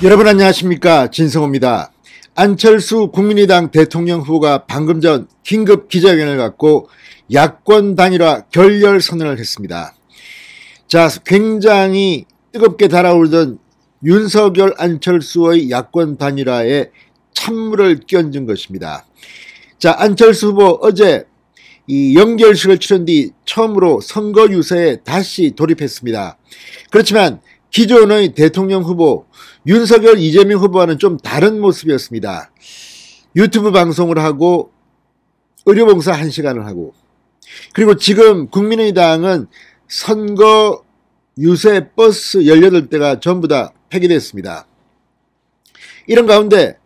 여러분 안녕하십니까, 진성호입니다. 안철수 국민의당 대통령 후보가 방금 전 긴급 기자회견을 갖고 야권 단일화 결렬 선언을 했습니다. 자, 굉장히 뜨겁게 달아오르던 윤석열 안철수의 야권 단일화에 찬물을 끼얹은 것입니다. 자, 안철수 후보 어제 이 연결식을 치른 뒤 처음으로 선거 유세에 다시 돌입했습니다. 그렇지만 기존의 대통령 후보 윤석열, 이재명 후보와는 좀 다른 모습이었습니다. 유튜브 방송을 하고 의료봉사 1시간을 하고, 그리고 지금 국민의당은 선거 유세 버스 18대가 전부 다 폐기됐습니다. 이런 가운데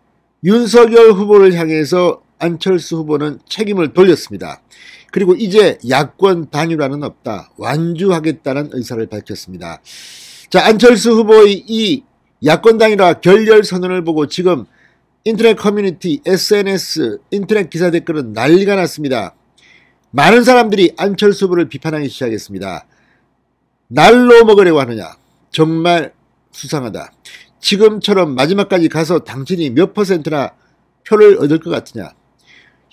윤석열 후보를 향해서 안철수 후보는 책임을 돌렸습니다. 그리고 이제 야권 단일화는 없다, 완주하겠다는 의사를 밝혔습니다. 자, 안철수 후보의 이 야권 단일화 결렬 선언을 보고 지금 인터넷 커뮤니티, SNS, 인터넷 기사 댓글은 난리가 났습니다. 많은 사람들이 안철수 후보를 비판하기 시작했습니다. 날로 먹으려고 하느냐, 정말 수상하다. 지금처럼 마지막까지 가서 당신이 몇 %나 표를 얻을 것 같으냐.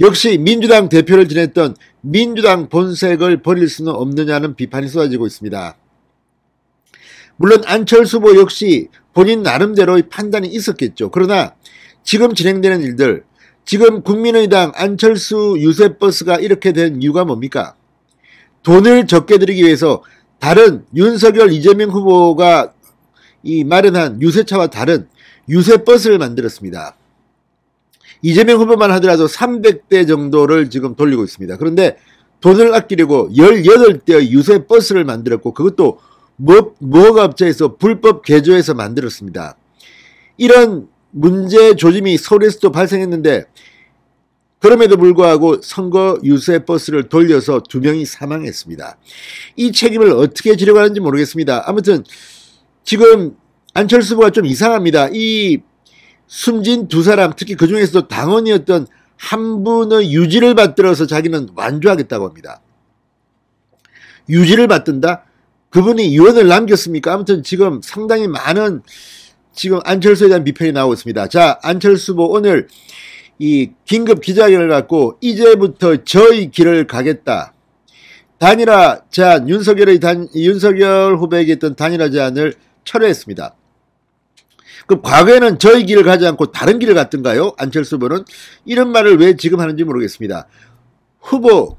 역시 민주당 대표를 지냈던 민주당 본색을 버릴 수는 없느냐는 비판이 쏟아지고 있습니다. 물론 안철수 후보 역시 본인 나름대로의 판단이 있었겠죠. 그러나 지금 진행되는 일들, 지금 국민의당 안철수 유세버스가 이렇게 된 이유가 뭡니까? 돈을 적게 들이기 위해서 다른 윤석열, 이재명 후보가 마련한 유세차와 다른 유세버스를 만들었습니다. 이재명 후보만 하더라도 300대 정도를 지금 돌리고 있습니다. 그런데 돈을 아끼려고 18대의 유세버스를 만들었고, 그것도 뭐가 업체에서 불법 개조해서 만들었습니다. 이런 문제 조짐이 서울에서도 발생했는데, 그럼에도 불구하고 선거 유세 버스를 돌려서 2명이 사망했습니다. 이 책임을 어떻게 지려고 하는지 모르겠습니다. 아무튼 지금 안철수 후보가 좀 이상합니다. 이 숨진 2사람, 특히 그 중에서도 당원이었던 한 분의 유지를 받들어서 자기는 완주하겠다고 합니다. 유지를 받든다? 그분이 유언을 남겼습니까? 아무튼 지금 상당히 많은 지금 안철수에 대한 비판이 나오고 있습니다. 자, 안철수 후보 오늘 이 긴급 기자회견을 갖고 이제부터 저의 길을 가겠다, 단일화 제안, 윤석열 후보에게 했던 단일화 제안을 철회했습니다. 그럼 과거에는 저의 길을 가지 않고 다른 길을 갔던가요? 안철수 후보는 이런 말을 왜 지금 하는지 모르겠습니다. 후보,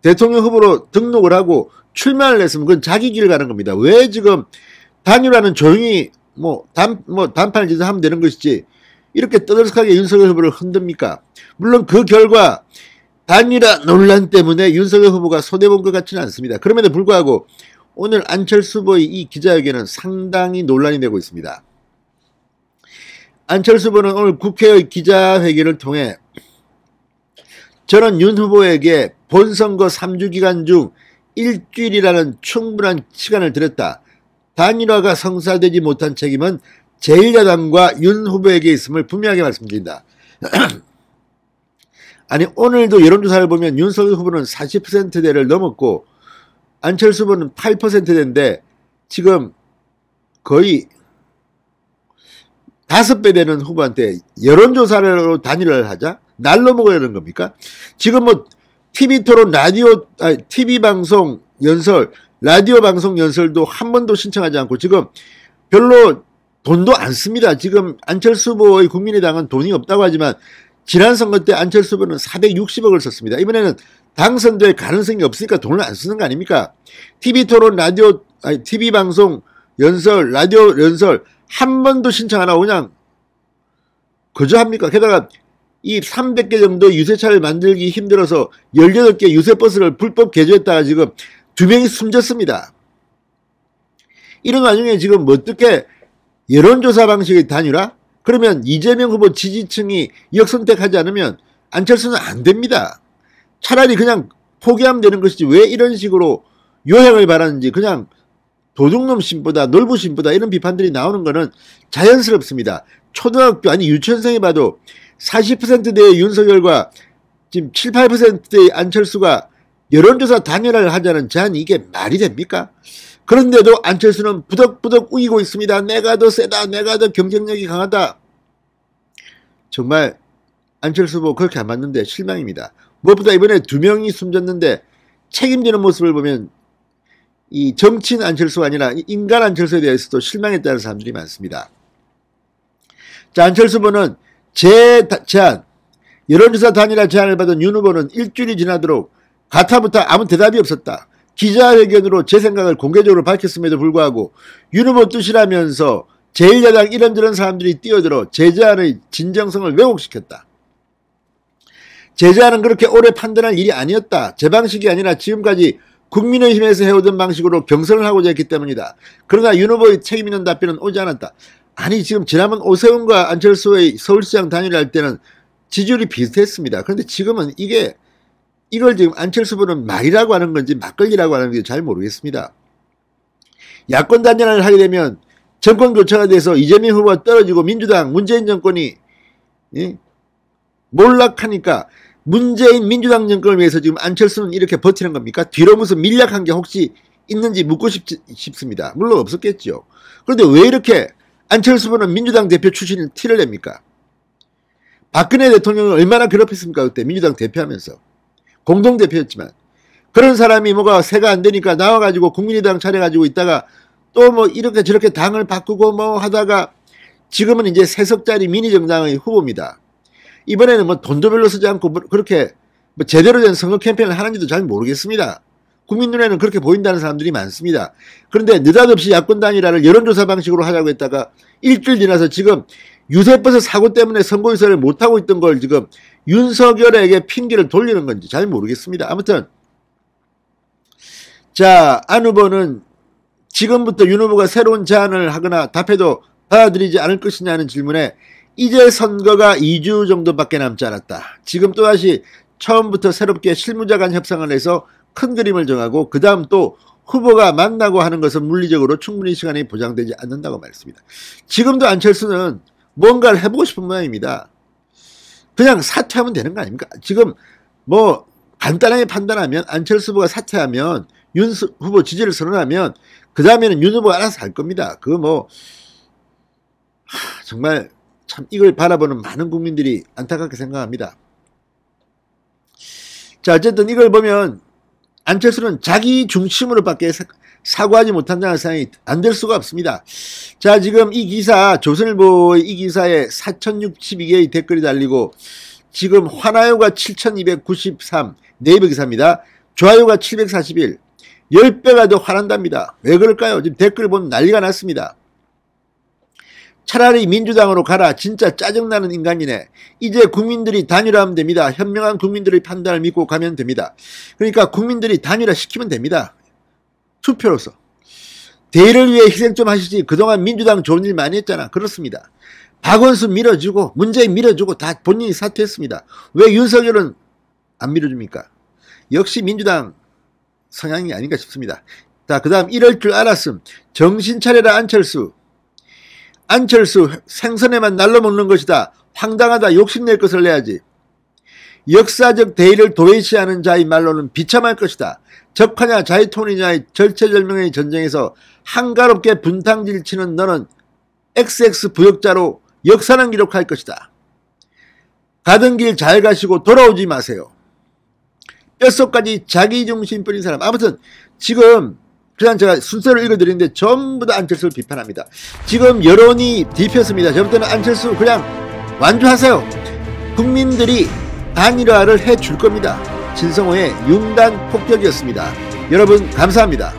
대통령 후보로 등록을 하고 출마를 했으면 그건 자기 길을 가는 겁니다. 왜 지금 단일화는 조용히 단판을 짓어 하면 되는 것이지 이렇게 떠들썩하게 윤석열 후보를 흔듭니까? 물론 그 결과 단일화 논란 때문에 윤석열 후보가 손해본 것 같지는 않습니다. 그럼에도 불구하고 오늘 안철수 후보의 이 기자회견은 상당히 논란이 되고 있습니다. 안철수 후보는 오늘 국회의 기자회견을 통해 저는 윤 후보에게 본선거 3주 기간 중 일주일이라는 충분한 시간을 드렸다. 단일화가 성사되지 못한 책임은 제1야당과 윤 후보에게 있음을 분명하게 말씀드린다. 아니, 오늘도 여론조사를 보면 윤석열 후보는 40%대를 넘었고 안철수 후보는 8%대인데 지금 거의 5배 되는 후보한테 여론조사로 단일화를 하자? 날로 먹으려는 겁니까? 지금 TV토론, TV방송 연설, 라디오 방송 연설도 한 번도 신청하지 않고 지금 별로 돈도 안 씁니다. 지금 안철수 후보의 국민의당은 돈이 없다고 하지만 지난 선거 때 안철수 후보는 460억을 썼습니다. 이번에는 당선될 가능성이 없으니까 돈을 안 쓰는 거 아닙니까? TV토론, TV방송 연설, 라디오 연설 한 번도 신청 안 하고 그냥 그저 합니까? 게다가 이 300개 정도 유세차를 만들기 힘들어서 18개 유세버스를 불법 개조했다가 지금 2명이 숨졌습니다. 이런 와중에 지금 어떻게 여론조사 방식의 단일화? 그러면 이재명 후보 지지층이 역선택하지 않으면 안철수는 안 됩니다. 차라리 그냥 포기하면 되는 것이지 왜 이런 식으로 요행을 바라는지, 그냥 도둑놈 신보다 놀부 신보다 이런 비판들이 나오는 거는 자연스럽습니다. 초등학교, 아니 유치원생이 봐도 40%대의 윤석열과 지금 7, 8%대의 안철수가 여론조사 단일화를 하자는 제안이 이게 말이 됩니까? 그런데도 안철수는 부덕부덕 우기고 있습니다. 내가 더 세다. 내가 더 경쟁력이 강하다. 정말 안철수 후보 그렇게 안 맞는데 실망입니다. 무엇보다 이번에 2명이 숨졌는데 책임지는 모습을 보면 이 정치인 안철수가 아니라 인간 안철수에 대해서도 실망했다는 사람들이 많습니다. 자, 안철수 후보는 제안, 여론조사 단일화 제안을 받은 윤 후보는 일주일이 지나도록 가타부터 아무 대답이 없었다. 기자회견으로 제 생각을 공개적으로 밝혔음에도 불구하고 윤 후보 뜻이라면서 제1야당 이런저런 사람들이 뛰어들어 제재안의 진정성을 왜곡시켰다. 제재안은 그렇게 오래 판단할 일이 아니었다. 제 방식이 아니라 지금까지 국민의힘에서 해오던 방식으로 경선을 하고자 했기 때문이다. 그러나 윤 후보의 책임 있는 답변은 오지 않았다. 아니 지금 지난번 오세훈과 안철수의 서울시장 단일화할 때는 지지율이 비슷했습니다. 그런데 지금은 이걸 지금 안철수 후보는 말이라고 하는 건지 막걸리라고 하는 건지 잘 모르겠습니다. 야권 단일화를 하게 되면 정권 교체가 돼서 이재명 후보가 떨어지고 민주당 문재인 정권이 몰락하니까 문재인 민주당 정권을 위해서 지금 안철수는 이렇게 버티는 겁니까? 뒤로 무슨 밀약한 게 혹시 있는지 묻고 싶습니다. 물론 없었겠죠. 그런데 왜 이렇게 안철수 후보는 민주당 대표 출신을 티를 냅니까? 박근혜 대통령을 얼마나 괴롭혔습니까? 그때 민주당 대표하면서. 공동대표였지만. 그런 사람이 뭐가 새가 안 되니까 나와가지고 국민의당 차려가지고 있다가 또 뭐 이렇게 저렇게 당을 바꾸고 뭐 하다가 지금은 이제 3석짜리 미니정당의 후보입니다. 이번에는 뭐 돈도 별로 쓰지 않고 그렇게 뭐 제대로 된 선거 캠페인을 하는지도 잘 모르겠습니다. 국민 눈에는 그렇게 보인다는 사람들이 많습니다. 그런데 느닷없이 야권 단일화를 여론조사 방식으로 하자고 했다가 일주일 지나서 지금 유세버스 사고 때문에 선거유세를 못하고 있던 걸 지금 윤석열에게 핑계를 돌리는 건지 잘 모르겠습니다. 아무튼 자, 안 후보는 지금부터 윤 후보가 새로운 제안을 하거나 답해도 받아들이지 않을 것이냐는 질문에 이제 선거가 2주 정도밖에 남지 않았다. 지금 또다시 처음부터 새롭게 실무자 간 협상을 해서 큰 그림을 정하고 그 다음 또 후보가 만나고 하는 것은 물리적으로 충분히 시간이 보장되지 않는다고 말했습니다. 지금도 안철수는 뭔가를 해보고 싶은 모양입니다. 그냥 사퇴하면 되는 거 아닙니까? 지금 뭐 간단하게 판단하면 안철수 후보가 사퇴하면 윤 후보 지지를 선언하면 그 다음에는 윤 후보가 알아서 할 겁니다. 그거 뭐 정말 참 이걸 바라보는 많은 국민들이 안타깝게 생각합니다. 자, 어쨌든 이걸 보면 안철수는 자기 중심으로밖에 사고하지 못한다는 생각이 안 들 수가 없습니다. 자, 지금 이 기사, 조선일보의 이 기사에 4062개의 댓글이 달리고 지금 화나요가 7293 네이버 기사입니다. 좋아요가 741 10배가 더 화난답니다. 왜 그럴까요? 지금 댓글 보면 난리가 났습니다. 차라리 민주당으로 가라. 진짜 짜증나는 인간이네. 이제 국민들이 단일화하면 됩니다. 현명한 국민들의 판단을 믿고 가면 됩니다. 그러니까 국민들이 단일화 시키면 됩니다. 투표로서. 대의를 위해 희생 좀 하시지. 그동안 민주당 좋은 일 많이 했잖아. 그렇습니다. 박원순 밀어주고 문재인 밀어주고 다 본인이 사퇴했습니다. 왜 윤석열은 안 밀어줍니까? 역시 민주당 성향이 아닌가 싶습니다. 자, 그 다음 이럴 줄 알았음. 정신 차려라 안철수. 안철수 생선에만 날로 먹는 것이다. 황당하다. 욕심낼 것을 내야지. 역사적 대의를 도외시하는 자의 말로는 비참할 것이다. 적하냐 자유통일이냐의 절체절명의 전쟁에서 한가롭게 분탕질 치는 너는 XX 부역자로 역사는 기록할 것이다. 가던 길 잘 가시고 돌아오지 마세요. 뼛속까지 자기중심뿐인 사람. 아무튼 지금 그냥 제가 순서를 읽어드리는데 전부 다 안철수를 비판합니다. 지금 여론이 뒤폈습니다. 저부터는 안철수 그냥 완주하세요. 국민들이 단일화를 해줄 겁니다. 진성호의 융단 폭격이었습니다. 여러분 감사합니다.